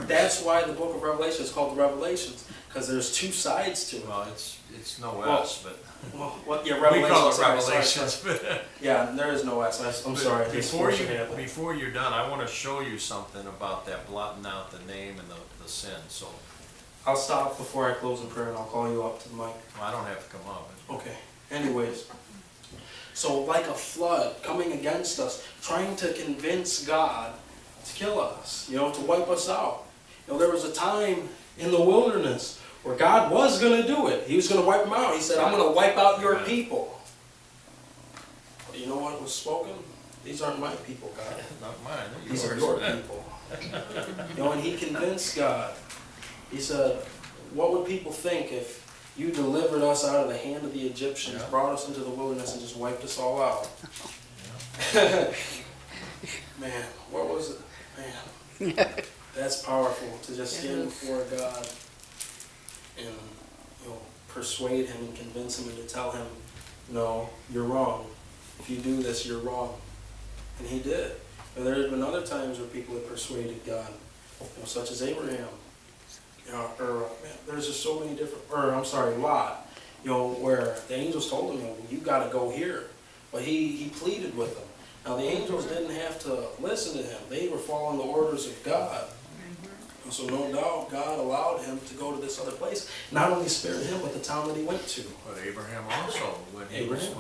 That's why the book of Revelation is called the Revelations, because there's two sides to it. Well, it's no Well, S, but Well, what? Yeah, we Revelations. call it sorry. Revelations. But Yeah, there is no S. I'm sorry. I just forced it. Before you're done, I want to show you something about that blotting out the name and the sin. So I'll stop before I close in prayer, and I'll call you up to the mic. well, I don't have to come up. Okay. Anyways, so like a flood coming against us, trying to convince God to kill us, to wipe us out. There was a time in the wilderness where God was going to do it. He was going to wipe them out. He said, I'm going to wipe out your people. But you know what was spoken? These aren't my people, God. Not mine. These are your people. And he convinced God. He said, what would people think if you delivered us out of the hand of the Egyptians, brought us into the wilderness, and just wiped us all out? Man, what was it? Man, that's powerful to just stand before God and persuade him and convince him and to tell him, no, you're wrong. If you do this, you're wrong. And he did. And there have been other times where people have persuaded God, such as Abraham. There's just so many different, Lot, where the angels told him, you got to go here. But he pleaded with them. Now the angels didn't have to listen to him. They were following the orders of God. And so no doubt God allowed him to go to this other place. Not only spared him, but the town that he went to. But Abraham also, when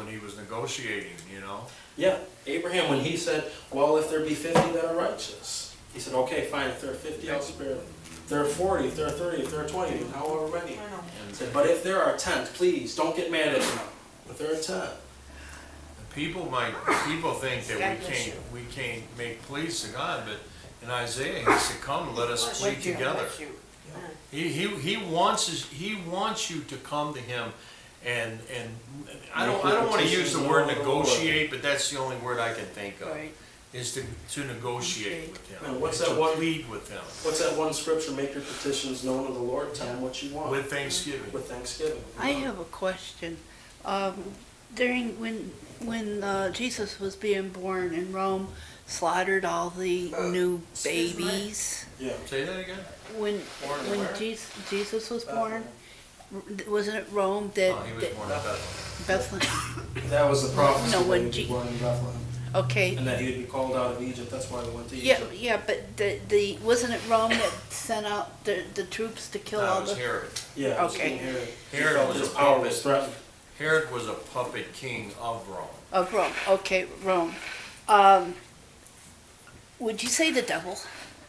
he was negotiating, Yeah, Abraham, when he said, well, if there be 50 that are righteous. He said, okay, fine, if there are 50, I'll spare them. If there are 40, if there are 30, if there are 20, however many. He said, but if there are 10, please, don't get mad at me. If there are 10. People think that we can't make pleas to God, but in Isaiah he said, come, let us plead together. He wants you to come to him, and I don't want to use the word negotiate, but that's the only word I can think of. Right. Is to negotiate with him. And what's to that one? Plead with him. What's that one scripture? Make your petitions known to the Lord. Tell him what you want. With thanksgiving. With thanksgiving. I have a question. During when Jesus was being born in Rome, slaughtered all the new babies. Yeah. Say that again? When Jesus was born, wasn't it Rome that? Oh, he was born in Bethlehem. That was the prophecy. No, when that he was born in Bethlehem. Okay. And that he would be called out of Egypt. That's why he went to Egypt. Yeah, but the wasn't it Rome that sent out the troops to kill all That was the? Herod. Yeah. It was Okay. King Herod. Herod He felt was his a power puppet. was threatened. Herod was a puppet king of Rome. Of Rome. Okay, Rome. Would you say the devil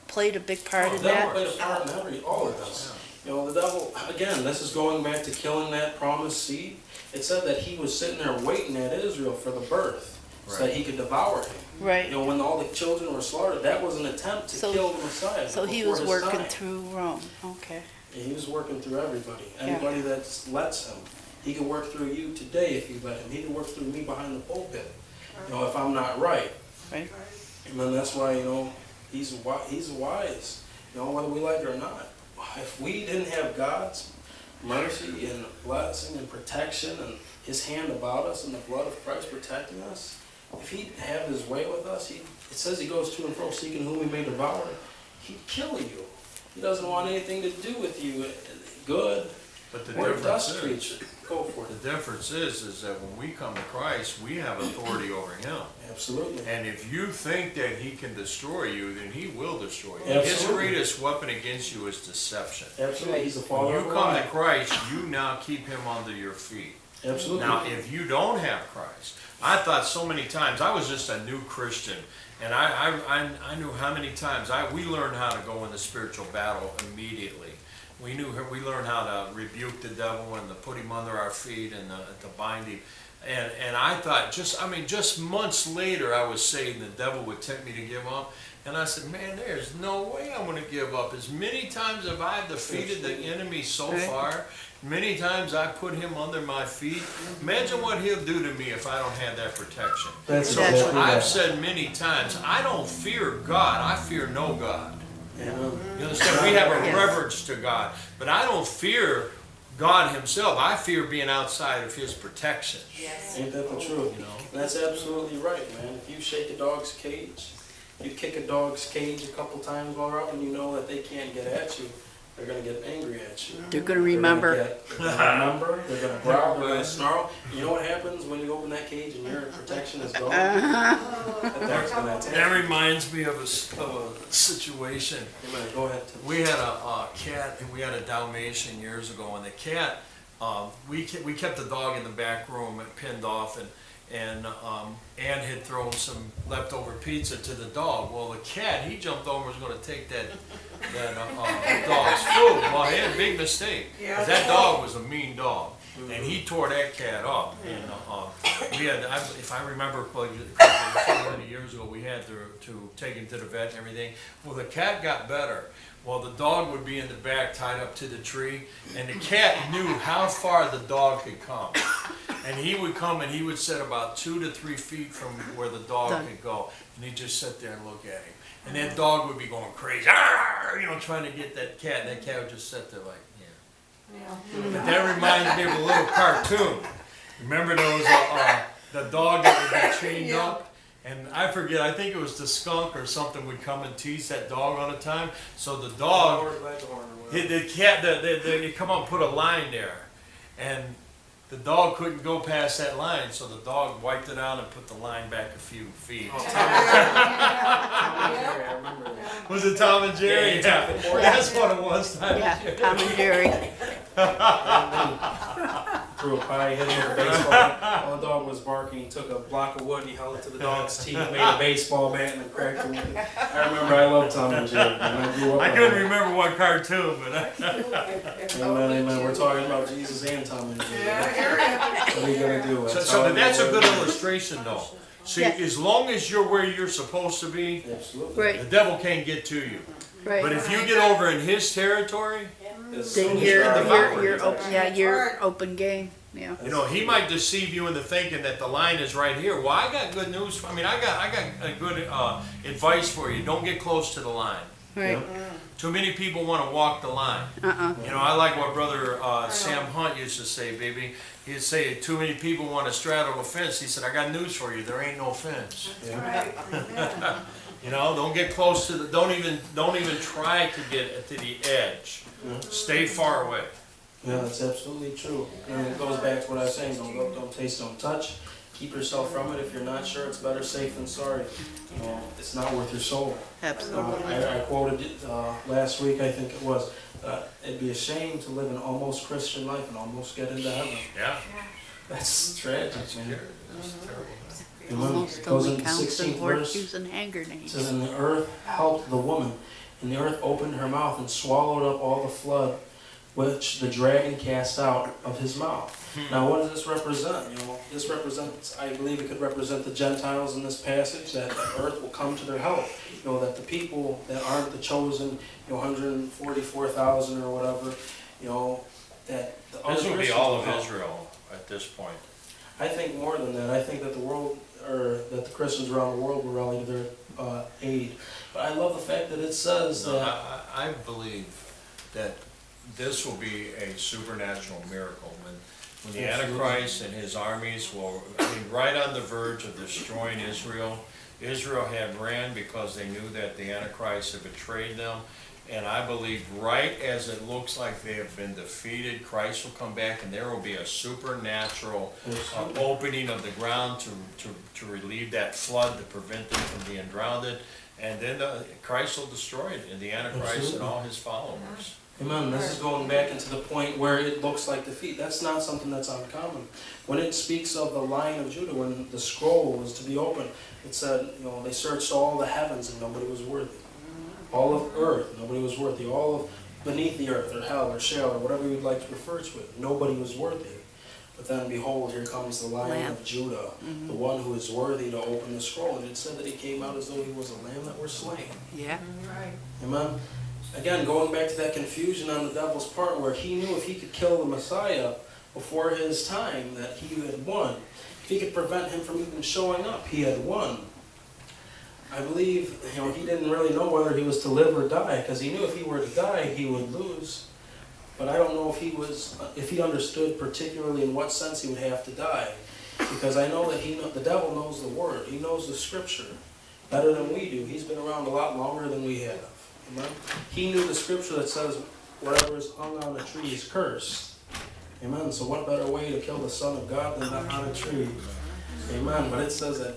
played a big part in The devil that? played a part in all of this. The devil, again, this is going back to killing that promised seed. It said that he was sitting there waiting at Israel for the birth so that he could devour him. Right. When all the children were slaughtered, that was an attempt to kill the Messiah. So he before was his working time. through Rome. Okay. And he was working through everybody. Anybody that lets him. He can work through you today if you let him. He can work through me behind the pulpit. If I'm not right. Right. And then that's why, he's wise. Whether we like it or not. If we didn't have God's mercy and blessing and protection and his hand about us and the blood of Christ protecting us, if he'd have his way with us, it says he goes to and fro seeking whom he may devour, he'd kill you. He doesn't want anything to do with you good. But the We're difference dust is, creatures. Go for it. the difference is that when we come to Christ, we have authority over him. Absolutely. And if you think that he can destroy you, then he will destroy you. Absolutely. His greatest weapon against you is deception. Absolutely. He's the father When of you come to lies. Christ, you now keep him under your feet. Absolutely. Now, if you don't have Christ, I thought so many times, I was just a new Christian, and I knew how many times we learned how to go in the spiritual battle immediately. We learned how to rebuke the devil and to put him under our feet and to bind him. And I thought, just months later, I was saved, and the devil would tempt me to give up. And I said, man, there's no way I'm going to give up. As many times have I defeated the enemy so far, many times I put him under my feet. Imagine what he'll do to me if I don't have that protection. That's I've said many times, I don't fear God, I fear no God. Yeah. You understand? We have a reverence to God, but I don't fear God himself. I fear being outside of his protection. Yes. Ain't that the truth? And that's absolutely right, man. If you shake a dog's cage, you kick a dog's cage a couple times while they're up and you know that they can't get at you, they're gonna get angry at you. They're gonna remember. They're gonna growl, they're gonna snarl. You know what happens when you open that cage and your protection is gone? That dog's gonna attack That you. reminds me of a situation. Amen. Go ahead, Tim. We had a cat, and we had a Dalmatian years ago, and the cat, we kept the dog in the back room and pinned off, and Ann had thrown some leftover pizza to the dog. Well, the cat, he jumped over and was going to take that dog's food. Well, he had a big mistake. 'Cause that dog was a mean dog, and he tore that cat up. And we had, if I remember correctly, so many years ago, we had to take him to the vet and everything. Well, the cat got better. Well, the dog would be in the back tied up to the tree, and the cat knew how far the dog could come. And he would come and he would sit about 2 to 3 feet from where the dog could go, and he'd just sit there and look at him. And that dog would be going crazy, trying to get that cat, and that cat would just sit there like, But that reminds me of a little cartoon. Remember those, the dog that would be chained up? And I forget, I think it was the skunk or something would come and tease that dog all the time. So the dog, the cat, they come up and put a line there. And the dog couldn't go past that line, so the dog wiped it out and put the line back a few feet. Oh, Tom and Jerry, I remember that. Was it Tom and Jerry? Yeah, That's what it was, Tom Yeah, and Jerry. Tom and Jerry. Threw a pie, hit him with a baseball bat. While the dog was barking, he took a block of wood, he held it to the dog's teeth, made a baseball bat, and then cracked him with it. I remember I loved Tom and Jerry. I couldn't remember what cartoon, but Amen, amen. We're talking about Jesus and Tom and Jerry. What are you going to do? So that's a good illustration, though. See, Yeah. as long as you're where you're supposed to be, Absolutely. Right, the devil can't get to you. But right. if you get over in his territory, As Then soon as you're, out of you're, the you're protection. open, yeah, you're open game, yeah. you know, he might deceive you into thinking that the line is right here. Well, I got good news. I got a good advice for you. Don't get close to the line. Right, Too many people want to walk the line. You know, I like what Brother Sam Hunt used to say, baby. He'd say, too many people want to straddle the fence. He said, I got news for you. There ain't no fence. Yeah. You know, don't get close to the, don't even try to get to the edge. Stay far away. Yeah, that's absolutely true. And it goes back to what I was saying, don't look, don't taste, don't touch. Keep yourself from it. If you're not sure, it's better safe than sorry. You know, it's not worth your soul. absolutely. I quoted it last week, I think it was, it'd be a shame to live an almost Christian life and almost get into heaven. Yeah. That's tragic, man. That's terrible. Almost Goes only into the counts in 16th verse. horseshoes and hand It grenades. says, and the earth helped the woman, and the earth opened her mouth and swallowed up all the flood which the dragon cast out of his mouth. Now, what does this represent? You know, this represents, I believe it could represent the Gentiles in this passage, that the earth will come to their help. You know, that the people that aren't the chosen, 144,000 or whatever, that the other This would be Christians all will of help. Israel at this point. I think more than that. I think that the world, or that the Christians around the world will rally to their aid. But I love the fact that it says No, that. I believe that this will be a supernatural miracle when the Antichrist and his armies will, right on the verge of destroying Israel. Israel had ran because they knew that the Antichrist had betrayed them. And I believe right as it looks like they have been defeated, Christ will come back and there will be a supernatural opening of the ground to relieve that flood, to prevent them from being drowned. And then Christ will destroy it, and the Antichrist and all his followers. Amen. This is going back into the point where it looks like defeat. That's not something that's uncommon. When it speaks of the Lion of Judah, when the scroll was to be opened, it said, they searched all the heavens and nobody was worthy. All of earth, nobody was worthy. All of beneath the earth, or hell, or Sheol, or whatever you'd like to refer to it, nobody was worthy. But then, behold, here comes the Lion of Judah, the one who is worthy to open the scroll. And it said that he came out as though he was a lamb that were slain. Yeah. Amen. Again, going back to that confusion on the devil's part, where he knew if he could kill the Messiah before his time, that he had won. If he could prevent him from even showing up, he had won. I believe, he didn't really know whether he was to live or die, because he knew if he were to die, he would lose. But I don't know if he understood particularly in what sense he would have to die, because I know that the devil knows the word, he knows the scripture. better than we do. He's been around a lot longer than we have. Amen. He knew the scripture that says whatever is hung on a tree is cursed. Amen. So what better way to kill the Son of God than on a tree? Amen. But it says that